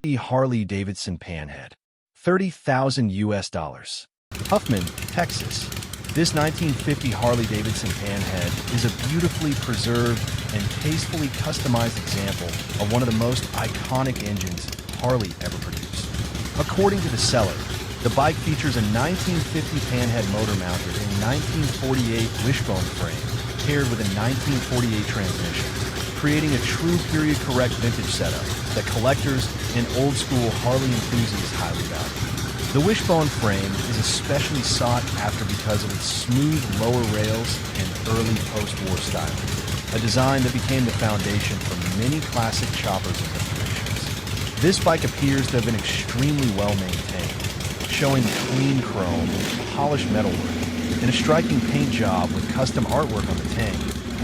Harley-Davidson Panhead, $30,000. Huffman, Texas. This 1950 Harley-Davidson Panhead is a beautifully preserved and tastefully customized example of one of the most iconic engines Harley ever produced. According to the seller, the bike features a 1950 Panhead motor mounted in 1948 wishbone frame paired with a 1948 transmission, creating a true period-correct vintage setup that collectors and old-school Harley enthusiasts highly value. The wishbone frame is especially sought after because of its smooth lower rails and early post-war styling, a design that became the foundation for many classic choppers and restorations. This bike appears to have been extremely well maintained, showing clean chrome, polished metalwork, and a striking paint job with custom artwork on the tank,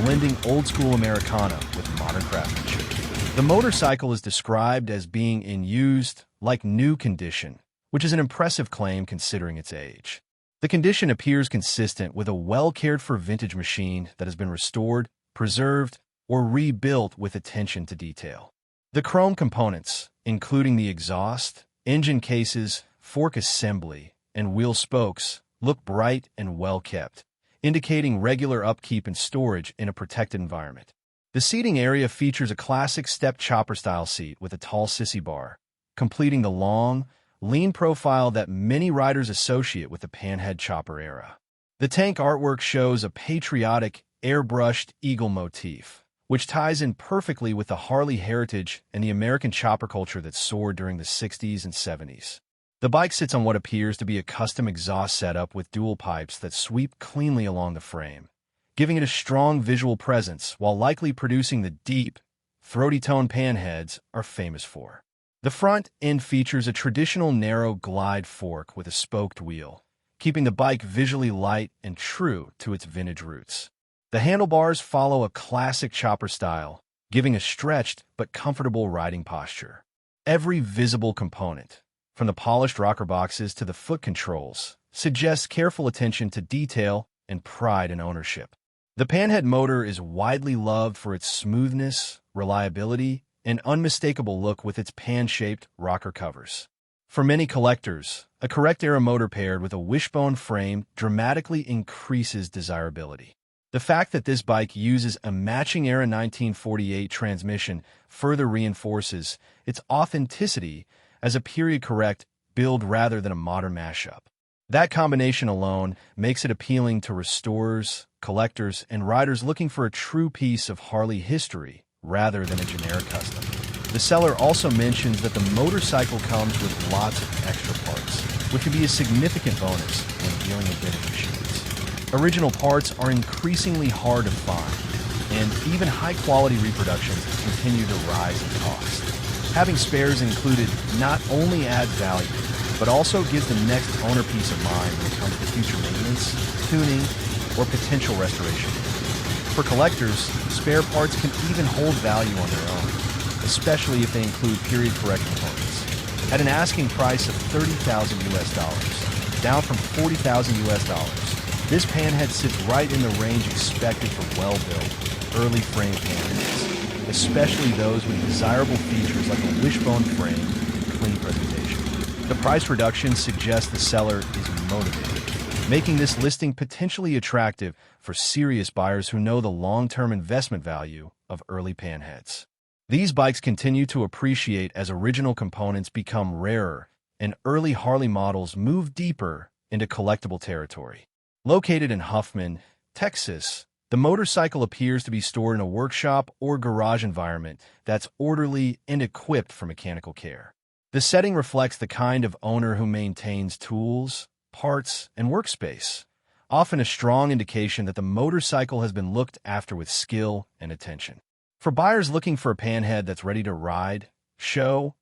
blending old-school Americana with modern craftsmanship. The motorcycle is described as being in used, like new condition, which is an impressive claim considering its age. The condition appears consistent with a well-cared-for vintage machine that has been restored, preserved, or rebuilt with attention to detail. The chrome components, including the exhaust, engine cases, fork assembly, and wheel spokes, look bright and well-kept, indicating regular upkeep and storage in a protected environment. The seating area features a classic step chopper-style seat with a tall sissy bar, completing the long, lean profile that many riders associate with the Panhead chopper era. The tank artwork shows a patriotic, airbrushed eagle motif, which ties in perfectly with the Harley heritage and the American chopper culture that soared during the 60s and 70s. The bike sits on what appears to be a custom exhaust setup with dual pipes that sweep cleanly along the frame, giving it a strong visual presence while likely producing the deep, throaty tone Panheads are famous for. The front end features a traditional narrow glide fork with a spoked wheel, keeping the bike visually light and true to its vintage roots. The handlebars follow a classic chopper style, giving a stretched but comfortable riding posture. Every visible component, from the polished rocker boxes to the foot controls, suggests careful attention to detail and pride in ownership. The Panhead motor is widely loved for its smoothness, reliability, and unmistakable look with its pan-shaped rocker covers. For many collectors, a correct-era motor paired with a wishbone frame dramatically increases desirability. The fact that this bike uses a matching-era 1948 transmission further reinforces its authenticity as a period-correct build rather than a modern mashup. That combination alone makes it appealing to restorers, collectors, and riders looking for a true piece of Harley history rather than a generic custom. The seller also mentions that the motorcycle comes with lots of extra parts, which can be a significant bonus when dealing with vintage machines. Original parts are increasingly hard to find, and even high-quality reproductions continue to rise in cost. Having spares included not only adds value, but also gives the next owner peace of mind when it comes to future maintenance, tuning, or potential restoration. For collectors, spare parts can even hold value on their own, especially if they include period-correct components. At an asking price of $30,000 down from $40,000 this Panhead sits right in the range expected for well-built, early frame Panheads, especially those with desirable features like a wishbone frame and clean presentation. The price reduction suggests the seller is motivated, making this listing potentially attractive for serious buyers who know the long-term investment value of early Panheads. These bikes continue to appreciate as original components become rarer and early Harley models move deeper into collectible territory. Located in Huffman, Texas, the motorcycle appears to be stored in a workshop or garage environment that's orderly and equipped for mechanical care. The setting reflects the kind of owner who maintains tools, parts, and workspace, often a strong indication that the motorcycle has been looked after with skill and attention. For buyers looking for a Panhead that's ready to ride, show,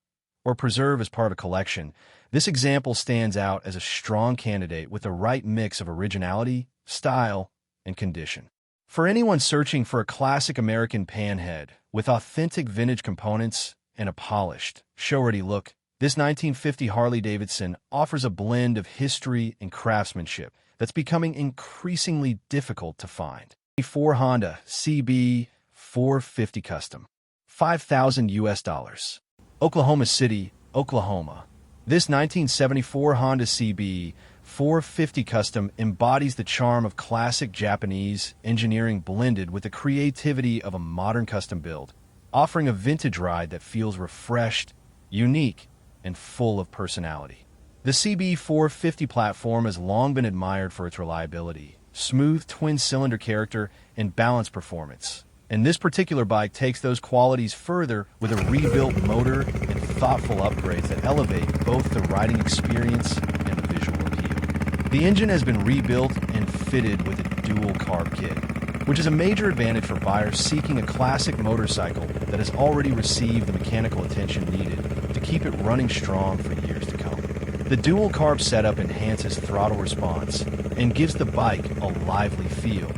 or preserve as part of a collection, this example stands out as a strong candidate with the right mix of originality, style, and condition. For anyone searching for a classic American Panhead with authentic vintage components and a polished, show-ready look, this 1950 Harley-Davidson offers a blend of history and craftsmanship that's becoming increasingly difficult to find. Ford Honda CB 450 Custom, $5,000. Oklahoma City, Oklahoma. This 1974 Honda CB 450 Custom embodies the charm of classic Japanese engineering blended with the creativity of a modern custom build, offering a vintage ride that feels refreshed, unique, and full of personality. The CB 450 platform has long been admired for its reliability, smooth twin-cylinder character, and balanced performance. And this particular bike takes those qualities further with a rebuilt motor and thoughtful upgrades that elevate both the riding experience and the visual appeal. The engine has been rebuilt and fitted with a dual carb kit, which is a major advantage for buyers seeking a classic motorcycle that has already received the mechanical attention needed to keep it running strong for years to come. The dual carb setup enhances throttle response and gives the bike a lively feel,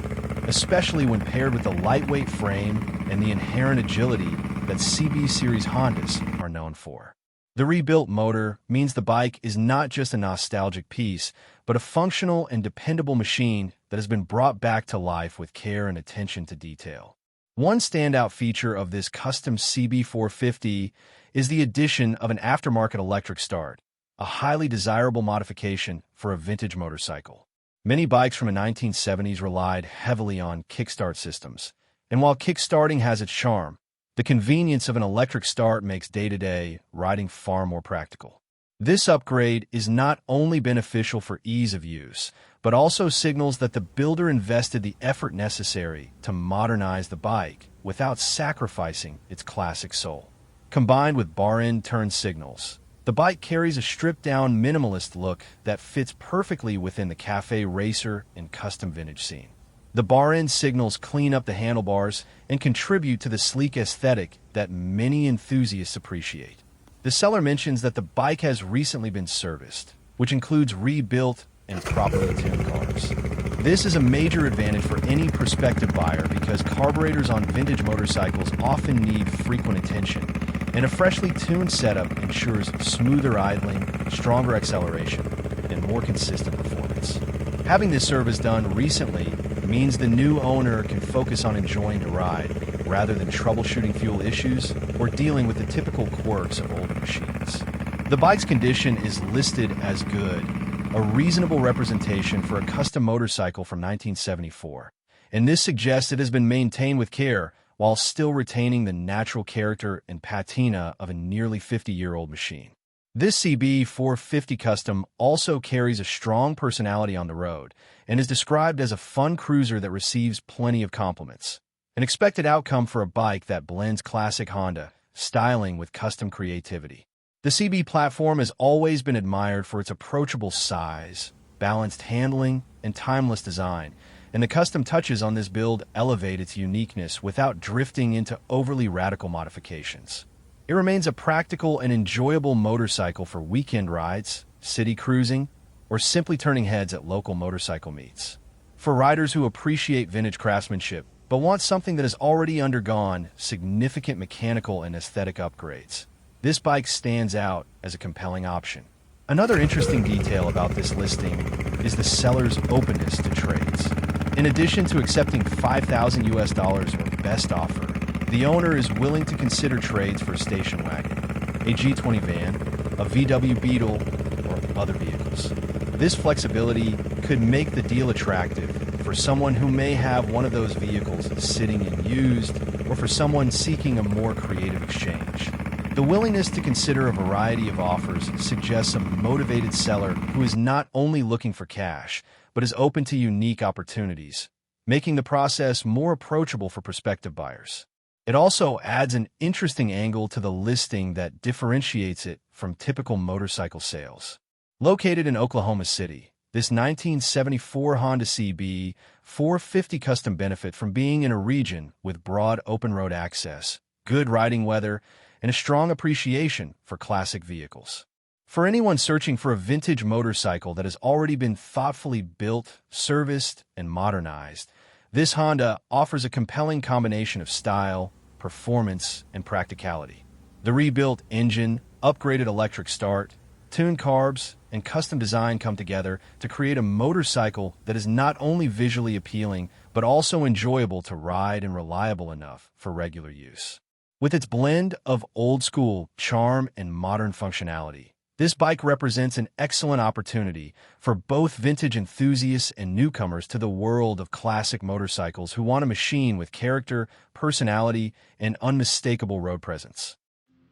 especially when paired with the lightweight frame and the inherent agility that CB series Hondas are known for. The rebuilt motor means the bike is not just a nostalgic piece, but a functional and dependable machine that has been brought back to life with care and attention to detail. One standout feature of this custom CB 450 is the addition of an aftermarket electric start, a highly desirable modification for a vintage motorcycle. Many bikes from the 1970s relied heavily on kickstart systems, and while kickstarting has its charm, the convenience of an electric start makes day-to-day riding far more practical. This upgrade is not only beneficial for ease of use, but also signals that the builder invested the effort necessary to modernize the bike without sacrificing its classic soul. Combined with bar-end turn signals, the bike carries a stripped-down minimalist look that fits perfectly within the cafe racer and custom vintage scene. The bar-end signals clean up the handlebars and contribute to the sleek aesthetic that many enthusiasts appreciate. The seller mentions that the bike has recently been serviced, which includes rebuilt and properly tuned carbs. This is a major advantage for any prospective buyer because carburetors on vintage motorcycles often need frequent attention, and a freshly tuned setup ensures smoother idling, stronger acceleration, and more consistent performance. Having this service done recently means the new owner can focus on enjoying the ride rather than troubleshooting fuel issues or dealing with the typical quirks of older machines. The bike's condition is listed as good, a reasonable representation for a custom motorcycle from 1974, and this suggests it has been maintained with care while still retaining the natural character and patina of a nearly 50-year-old machine. This CB 450 Custom also carries a strong personality on the road and is described as a fun cruiser that receives plenty of compliments. An expected outcome for a bike that blends classic Honda styling with custom creativity. The CB platform has always been admired for its approachable size, balanced handling, and timeless design, and the custom touches on this build elevate its uniqueness without drifting into overly radical modifications. It remains a practical and enjoyable motorcycle for weekend rides, city cruising, or simply turning heads at local motorcycle meets. For riders who appreciate vintage craftsmanship, but want something that has already undergone significant mechanical and aesthetic upgrades, this bike stands out as a compelling option. Another interesting detail about this listing is the seller's openness to trades. In addition to accepting $5,000 or best offer, the owner is willing to consider trades for a station wagon, a G20 van, a VW Beetle, or other vehicles. This flexibility could make the deal attractive for someone who may have one of those vehicles sitting in used, or for someone seeking a more creative exchange. The willingness to consider a variety of offers suggests a motivated seller who is not only looking for cash, but is open to unique opportunities, making the process more approachable for prospective buyers. It also adds an interesting angle to the listing that differentiates it from typical motorcycle sales. Located in Oklahoma City, this 1974 Honda CB 450 Custom benefit from being in a region with broad open road access, good riding weather, and a strong appreciation for classic vehicles. For anyone searching for a vintage motorcycle that has already been thoughtfully built, serviced, and modernized, this Honda offers a compelling combination of style, performance, and practicality. The rebuilt engine, upgraded electric start, tuned carbs, and custom design come together to create a motorcycle that is not only visually appealing, but also enjoyable to ride and reliable enough for regular use. With its blend of old-school charm and modern functionality, this bike represents an excellent opportunity for both vintage enthusiasts and newcomers to the world of classic motorcycles who want a machine with character, personality, and unmistakable road presence.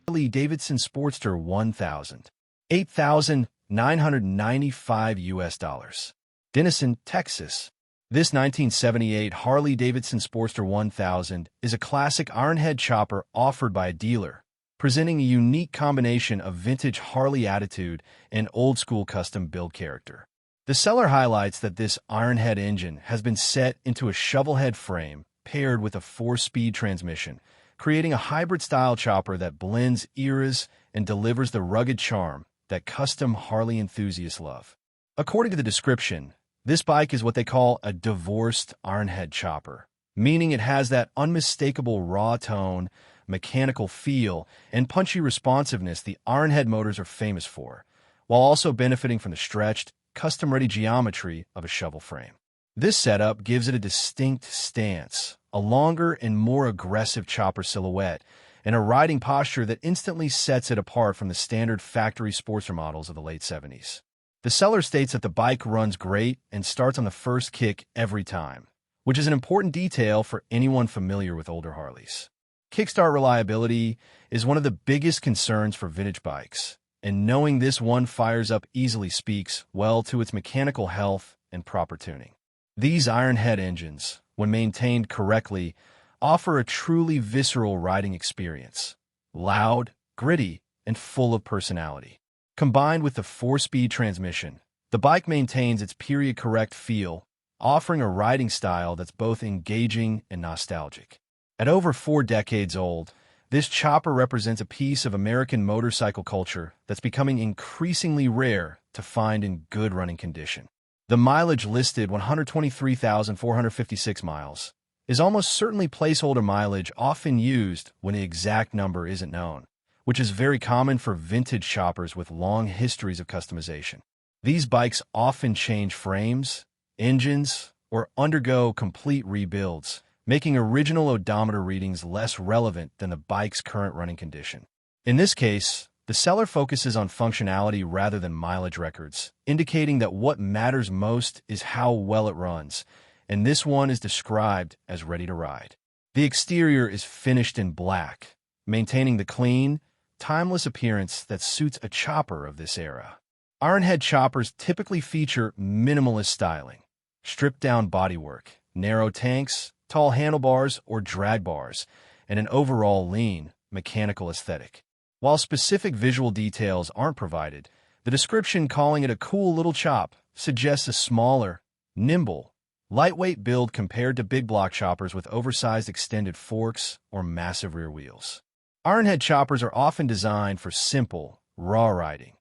Harley-Davidson Sportster 1000, $8,995. Denison, Texas. This 1978 Harley-Davidson Sportster 1000 is a classic ironhead chopper offered by a dealer, presenting a unique combination of vintage Harley attitude and old-school custom build character. The seller highlights that this ironhead engine has been set into a shovelhead frame paired with a 4-speed transmission, creating a hybrid-style chopper that blends eras and delivers the rugged charm that custom Harley enthusiasts love. According to the description, this bike is what they call a divorced ironhead chopper, meaning it has that unmistakable raw tone, mechanical feel, and punchy responsiveness the ironhead motors are famous for, while also benefiting from the stretched, custom-ready geometry of a shovel frame. This setup gives it a distinct stance, a longer and more aggressive chopper silhouette, and a riding posture that instantly sets it apart from the standard factory Sportster models of the late 70s. The seller states that the bike runs great and starts on the first kick every time, which is an important detail for anyone familiar with older Harleys. Kickstart reliability is one of the biggest concerns for vintage bikes, and knowing this one fires up easily speaks well to its mechanical health and proper tuning. These ironhead engines, when maintained correctly, offer a truly visceral riding experience, loud, gritty, and full of personality. Combined with the 4-speed transmission, the bike maintains its period-correct feel, offering a riding style that's both engaging and nostalgic. At over 4 decades old, this chopper represents a piece of American motorcycle culture that's becoming increasingly rare to find in good running condition. The mileage listed 123,456 miles is almost certainly placeholder mileage often used when the exact number isn't known, which is very common for vintage choppers with long histories of customization. These bikes often change frames, engines, or undergo complete rebuilds, making original odometer readings less relevant than the bike's current running condition. In this case, the seller focuses on functionality rather than mileage records, indicating that what matters most is how well it runs, and this one is described as ready to ride. The exterior is finished in black, maintaining the clean, timeless appearance that suits a chopper of this era. Ironhead choppers typically feature minimalist styling, stripped-down bodywork, narrow tanks, tall handlebars or drag bars, and an overall lean, mechanical aesthetic. While specific visual details aren't provided, the description calling it a cool little chop suggests a smaller, nimble, lightweight build compared to big block choppers with oversized extended forks or massive rear wheels. Ironhead choppers are often designed for simple, raw riding,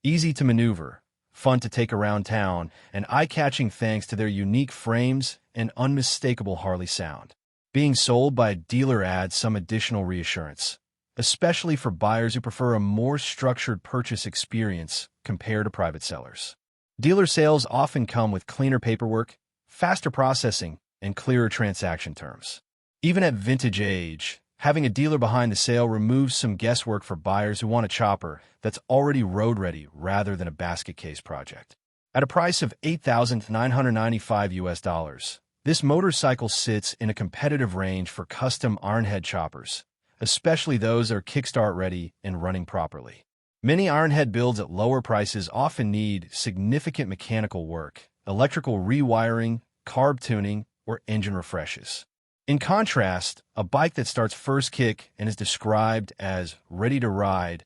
easy to maneuver, fun to take around town, and eye-catching thanks to their unique frames and unmistakable Harley sound. Being sold by a dealer adds some additional reassurance, especially for buyers who prefer a more structured purchase experience compared to private sellers. Dealer sales often come with cleaner paperwork, faster processing, and clearer transaction terms. Even at vintage age, having a dealer behind the sale removes some guesswork for buyers who want a chopper that's already road-ready rather than a basket case project. At a price of $8,995, this motorcycle sits in a competitive range for custom ironhead choppers, especially those that are kickstart-ready and running properly. Many ironhead builds at lower prices often need significant mechanical work, electrical rewiring, carb tuning, or engine refreshes. In contrast, a bike that starts first kick and is described as ready to ride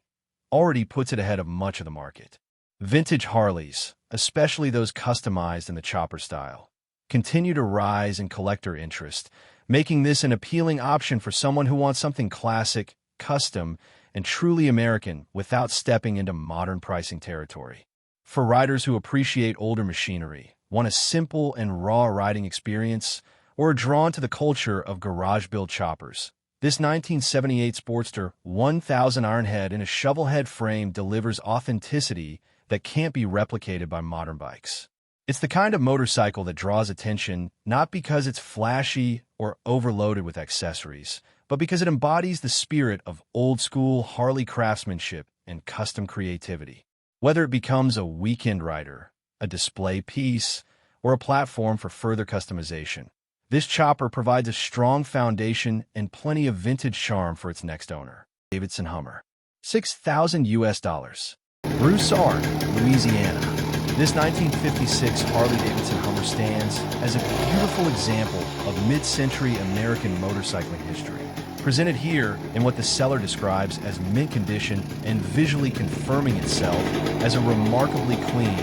already puts it ahead of much of the market. Vintage Harleys, especially those customized in the chopper style, continue to rise in collector interest, making this an appealing option for someone who wants something classic, custom, and truly American without stepping into modern pricing territory. For riders who appreciate older machinery, want a simple and raw riding experience, or are drawn to the culture of garage-built choppers, this 1978 Sportster 1000 ironhead in a shovelhead frame delivers authenticity that can't be replicated by modern bikes. It's the kind of motorcycle that draws attention not because it's flashy or overloaded with accessories, but because it embodies the spirit of old-school Harley craftsmanship and custom creativity. Whether it becomes a weekend rider, a display piece, or a platform for further customization, this chopper provides a strong foundation and plenty of vintage charm for its next owner. Davidson Hummer. $6,000. Broussard, Louisiana. This 1956 Harley-Davidson Hummer stands as a beautiful example of mid-century American motorcycling history. Presented here in what the seller describes as mint condition and visually confirming itself as a remarkably clean,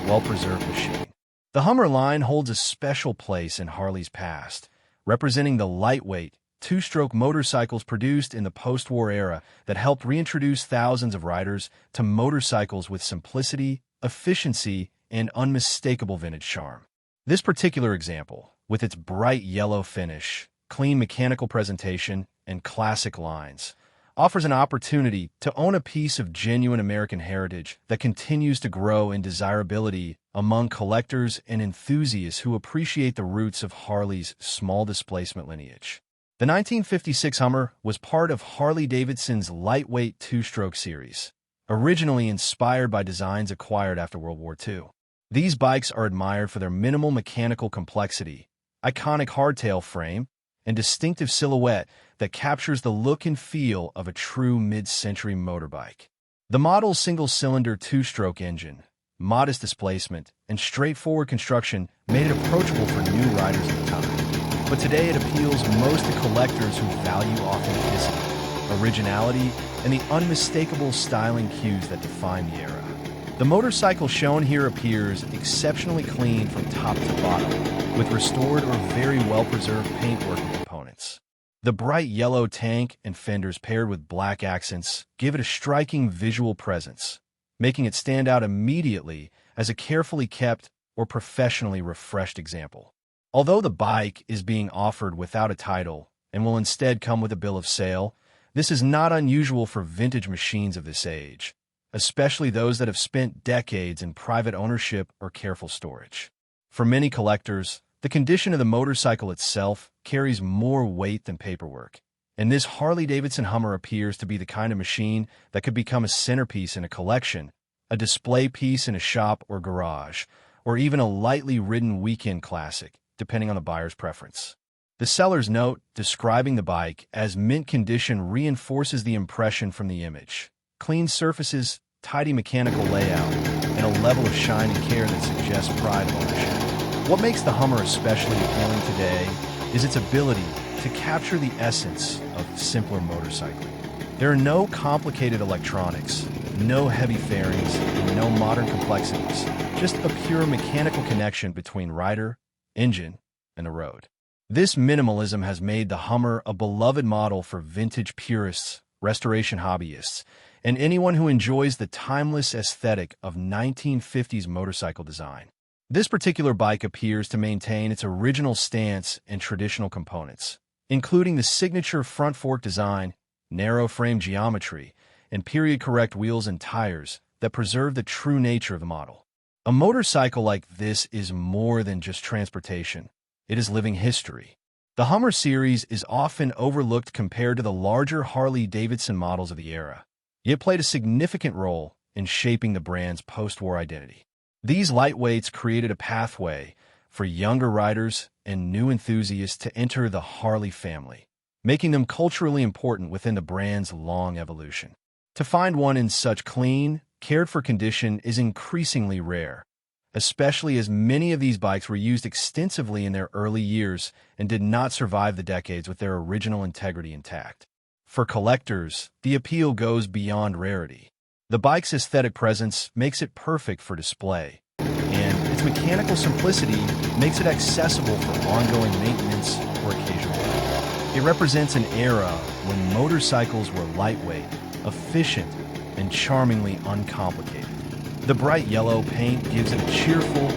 well-preserved machine. The Hummer line holds a special place in Harley's past, representing the lightweight, two-stroke motorcycles produced in the post-war era that helped reintroduce thousands of riders to motorcycles with simplicity, efficiency, and unmistakable vintage charm. This particular example, with its bright yellow finish, clean mechanical presentation, and classic lines, offers an opportunity to own a piece of genuine American heritage that continues to grow in desirability among collectors and enthusiasts who appreciate the roots of Harley's small displacement lineage. The 1956 Hummer was part of Harley-Davidson's lightweight two-stroke series, originally inspired by designs acquired after World War II. These bikes are admired for their minimal mechanical complexity, iconic hardtail frame, and distinctive silhouette that captures the look and feel of a true mid-century motorbike. The model's single-cylinder two-stroke engine, modest displacement, and straightforward construction made it approachable for new riders at the time. But today it appeals most to collectors who value authenticity, originality, and the unmistakable styling cues that define the era. The motorcycle shown here appears exceptionally clean from top to bottom, with restored or very well-preserved paintwork and components. The bright yellow tank and fenders paired with black accents give it a striking visual presence, making it stand out immediately as a carefully kept or professionally refreshed example. Although the bike is being offered without a title and will instead come with a bill of sale, this is not unusual for vintage machines of this age, especially those that have spent decades in private ownership or careful storage. For many collectors, the condition of the motorcycle itself carries more weight than paperwork, and this Harley-Davidson Hummer appears to be the kind of machine that could become a centerpiece in a collection, a display piece in a shop or garage, or even a lightly ridden weekend classic, depending on the buyer's preference. The seller's note describing the bike as mint condition reinforces the impression from the image. Clean surfaces, tidy mechanical layout, and a level of shine and care that suggests pride of ownership. What makes the Hummer especially appealing today is its ability to capture the essence of simpler motorcycling. There are no complicated electronics, no heavy fairings, and no modern complexities, just a pure mechanical connection between rider, engine, and the road. This minimalism has made the Hummer a beloved model for vintage purists, restoration hobbyists, and anyone who enjoys the timeless aesthetic of 1950s motorcycle design. This particular bike appears to maintain its original stance and traditional components, including the signature front fork design, narrow frame geometry, and period-correct wheels and tires that preserve the true nature of the model. A motorcycle like this is more than just transportation. It is living history. The Hummer series is often overlooked compared to the larger Harley-Davidson models of the era, yet played a significant role in shaping the brand's post-war identity. These lightweights created a pathway for younger riders and new enthusiasts to enter the Harley family, making them culturally important within the brand's long evolution. To find one in such clean, cared-for condition is increasingly rare, especially as many of these bikes were used extensively in their early years and did not survive the decades with their original integrity intact. For collectors, the appeal goes beyond rarity. The bike's aesthetic presence makes it perfect for display, and its mechanical simplicity makes it accessible for ongoing maintenance or occasional ride. It represents an era when motorcycles were lightweight, efficient, and charmingly uncomplicated. The bright yellow paint gives it a cheerful,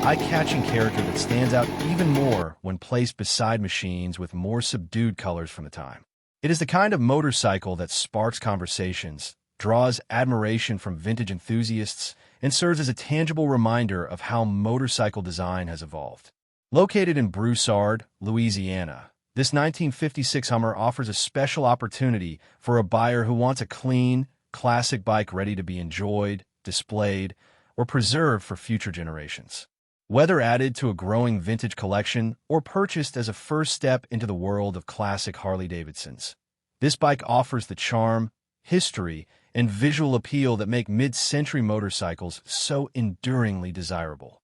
eye-catching character that stands out even more when placed beside machines with more subdued colors from the time. It is the kind of motorcycle that sparks conversations, draws admiration from vintage enthusiasts, and serves as a tangible reminder of how motorcycle design has evolved. Located in Broussard, Louisiana, This 1956 Hummer offers a special opportunity for a buyer who wants a clean, classic bike ready to be enjoyed, displayed, or preserved for future generations. Whether added to a growing vintage collection or purchased as a first step into the world of classic Harley-Davidsons, this bike offers the charm, history, and visual appeal that make mid-century motorcycles so enduringly desirable.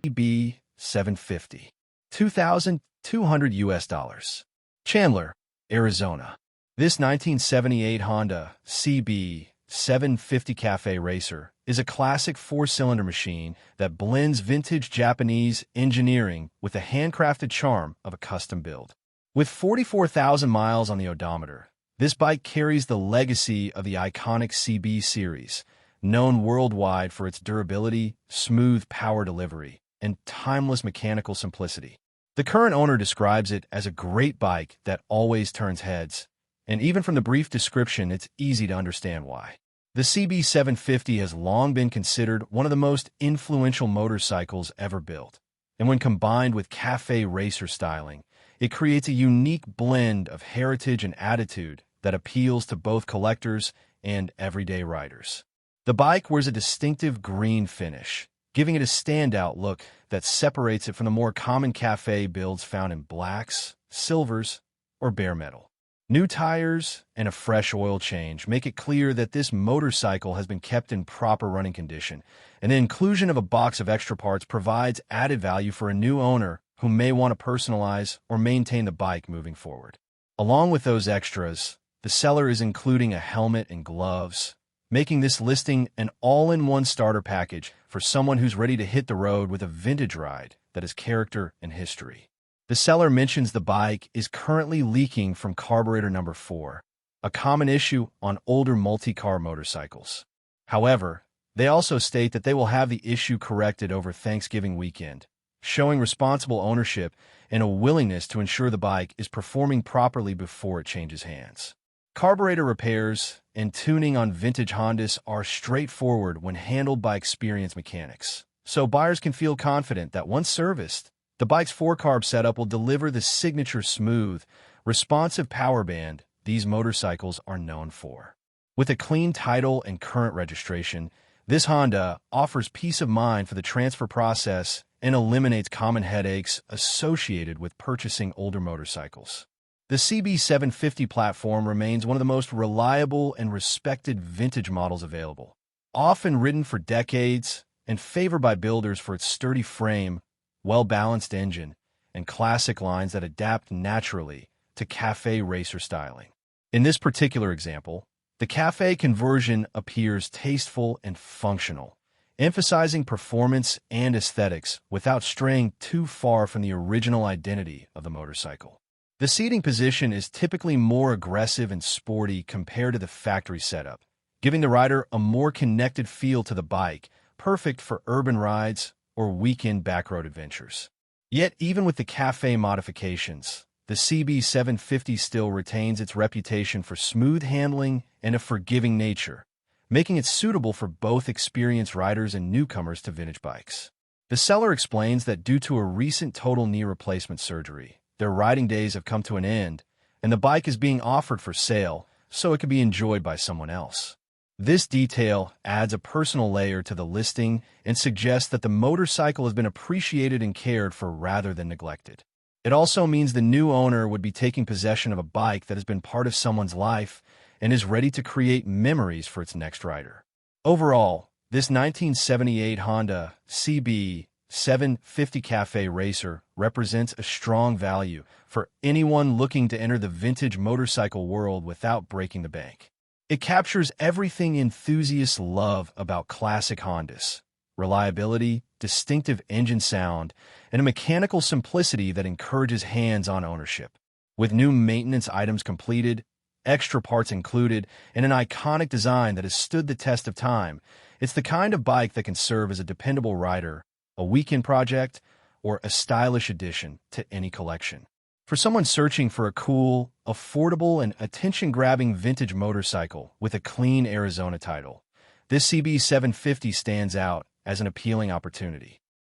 CB 750, $2,200. Chandler, Arizona. This 1978 Honda CB 750 Cafe Racer is a classic four-cylinder machine that blends vintage Japanese engineering with the handcrafted charm of a custom build. With 44,000 miles on the odometer, this bike carries the legacy of the iconic CB series, known worldwide for its durability, smooth power delivery, and timeless mechanical simplicity. The current owner describes it as a great bike that always turns heads, and even from the brief description, it's easy to understand why. The CB 750 has long been considered one of the most influential motorcycles ever built, and when combined with cafe racer styling, it creates a unique blend of heritage and attitude that appeals to both collectors and everyday riders. The bike wears a distinctive green finish, giving it a standout look that separates it from the more common cafe builds found in blacks, silvers, or bare metal. New tires and a fresh oil change make it clear that this motorcycle has been kept in proper running condition, and the inclusion of a box of extra parts provides added value for a new owner who may want to personalize or maintain the bike moving forward. Along with those extras, the seller is including a helmet and gloves, making this listing an all-in-one starter package for someone who's ready to hit the road with a vintage ride that has character and history. The seller mentions the bike is currently leaking from carburetor number 4, a common issue on older multi-car motorcycles. However, they also state that they will have the issue corrected over Thanksgiving weekend, showing responsible ownership and a willingness to ensure the bike is performing properly before it changes hands. Carburetor repairs and tuning on vintage Hondas are straightforward when handled by experienced mechanics, so buyers can feel confident that once serviced, the bike's 4-carb setup will deliver the signature smooth, responsive power band these motorcycles are known for. With a clean title and current registration, this Honda offers peace of mind for the transfer process and eliminates common headaches associated with purchasing older motorcycles. The CB 750 platform remains one of the most reliable and respected vintage models available, often ridden for decades and favored by builders for its sturdy frame, well-balanced engine, and classic lines that adapt naturally to cafe racer styling. In this particular example, the cafe conversion appears tasteful and functional, emphasizing performance and aesthetics without straying too far from the original identity of the motorcycle. The seating position is typically more aggressive and sporty compared to the factory setup, giving the rider a more connected feel to the bike, perfect for urban rides or weekend backroad adventures. Yet, even with the cafe modifications, the CB 750 still retains its reputation for smooth handling and a forgiving nature, making it suitable for both experienced riders and newcomers to vintage bikes. The seller explains that due to a recent total knee replacement surgery, their riding days have come to an end, and the bike is being offered for sale so it can be enjoyed by someone else. This detail adds a personal layer to the listing and suggests that the motorcycle has been appreciated and cared for rather than neglected. It also means the new owner would be taking possession of a bike that has been part of someone's life and is ready to create memories for its next rider. Overall, this 1978 Honda CB 750 Cafe Racer represents a strong value for anyone looking to enter the vintage motorcycle world without breaking the bank. It captures everything enthusiasts love about classic Hondas: reliability, distinctive engine sound, and a mechanical simplicity that encourages hands-on ownership. With new maintenance items completed, extra parts included, and an iconic design that has stood the test of time, it's the kind of bike that can serve as a dependable rider, a weekend project, or a stylish addition to any collection. For someone searching for a cool, affordable, and attention-grabbing vintage motorcycle with a clean Arizona title, this CB 750 stands out as an appealing opportunity.